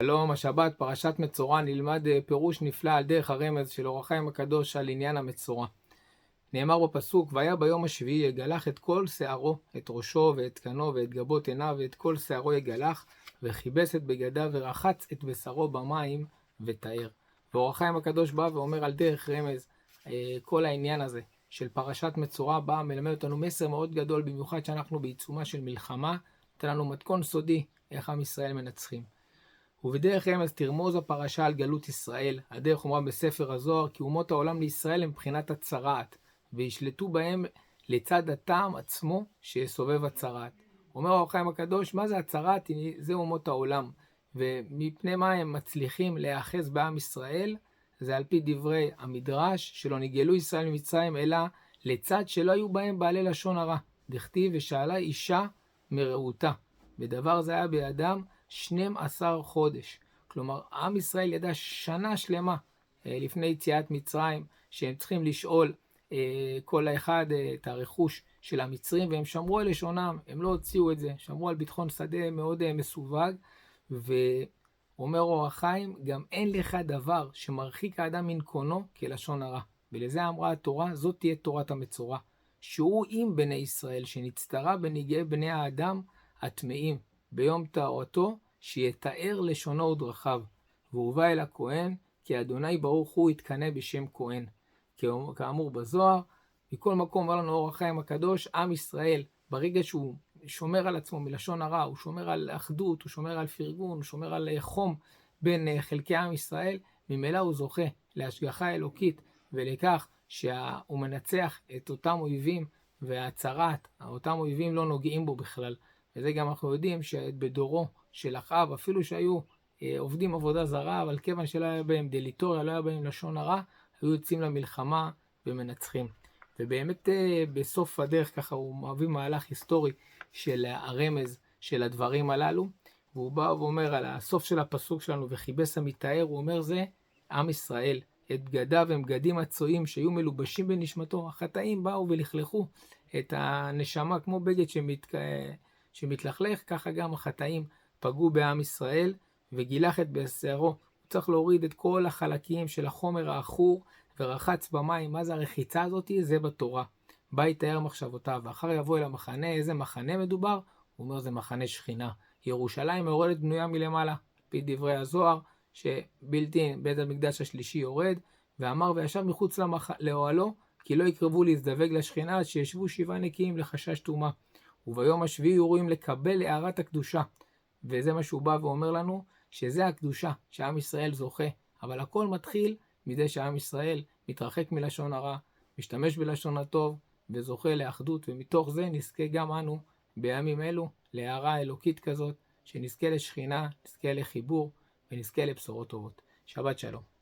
שלום, השבת, פרשת מצורע, נלמד פירוש נפלא על דרך הרמז של אור החיים הקדוש על עניין המצורע. נאמר בפסוק, והיה ביום השביעי יגלח את כל שערו, את ראשו ואת קנו ואת גבות עיניו ואת כל שערו יגלח, וכיבס את בגדיו ורחץ את בשרו במים ותאר. ואור החיים הקדוש בא ואומר על דרך רמז, כל העניין הזה של פרשת מצורע בא מלמד אותנו מסר מאוד גדול, במיוחד שאנחנו בעיצומה של מלחמה, נותן לנו מתכון סודי איך עם ישראל מנצחים. ובדרך רמז תרמוז הפרשה על גלות ישראל. הדרך אומרה בספר הזוהר, כי אומות העולם לישראל הם מבחינת הצרעת, וישלטו בהם לצד הטעם עצמו שיסובב הצרעת. אומר אור החיים הקדוש, מה זה הצרעת? זה אומות העולם. ומפני מה הם מצליחים להיאחז בעם ישראל? זה על פי דברי המדרש, שלא נגאלו ישראל ממצרים, אלא לצד שלא היו בהם בעלי לשון הרע. דכתיב ושאלה אישה מרעותה. בדבר זה היה בידם 12 חודש. כלומר, עם ישראל ידע שנה שלמה לפני יציאת מצרים, שהם צריכים לשאול כל אחד את הרכוש של המצרים, והם שמרו על לשונם, הם לא הוציאו את זה, שמרו על ביטחון שדה מאוד מסווג. ואומר אור החיים, גם אין לך דבר שמרחיק האדם מנקונו כלשון הרע. ולזה אמרה התורה, זאת תהיה תורת המצורע, שהוא עם בני ישראל, שנצטרה בנגעי בני האדם הטמאים, ביום טהרתו, שיתאר לשונו ודרכיו. והובא אל הכהן, כי אדוני ברוך הוא יתקנא בשם כהן. כאמור בזוהר, מכל מקום אומר לנו אור החיים הקדוש, עם ישראל, ברגע שהוא שומר על עצמו מלשון הרע, הוא שומר על אחדות, הוא שומר על פרגון, הוא שומר על חום בין חלקי עם ישראל, ממילא הוא זוכה להשגחה אלוקית, ולכך שהוא מנצח את אותם אויבים, והצרת, אותם אויבים לא נוגעים בו בכלל. וזה גם אנחנו יודעים שבדורו של אחאב, אפילו שהיו עובדים עבודה זרה, אבל כיוון שלא היה בהם דליטוריה, לא היה בהם לשון הרע, היו יוצאים למלחמה ומנצחים. ובאמת בסוף הדרך ככה הוא מביא מהלך היסטורי של הרמז של הדברים הללו, והוא בא ואומר על הסוף של הפסוק שלנו, וכיבס המתאר, הוא אומר זה עם ישראל, את בגדיו הם בגדים הצועים שהיו מלובשים בנשמתו. החטאים באו ולכלכו את הנשמה כמו בגד שמתלכלך, ככה גם החטאים פגעו בעם ישראל, וגילח את בשרו. הוא צריך להוריד את כל החלקים של החומר האחור ורחץ במים. מה זה הרחיצה הזאת? זה בתורה. בא יתאר מחשבותיו, ואחר יבוא אל המחנה. איזה מחנה מדובר? הוא אומר זה מחנה שכינה. ירושלים יורדת בנויה מלמעלה, פי דברי הזוהר, שבלתי בית המקדש השלישי יורד, ואמר וישב מחוץ לאוהלו, כי לא יקרבו להזדווג לשכינה, עד שישבו 7 נקיים לחשש טומאה. וביום השביעי יהיו ראויים לקבל הערת הקדושה. וזה מה שהוא בא ואומר לנו, שזה הקדושה שעם ישראל זוכה. אבל הכל מתחיל מזה שעם ישראל מתרחק מלשון הרע, משתמש בלשון הטוב, וזוכה לאחדות, ומתוך זה נזכה גם אנו בימים אלו להערה אלוקית כזאת, שנזכה לשכינה, נזכה לחיבור, ונזכה לבשורות טובות. שבת שלום.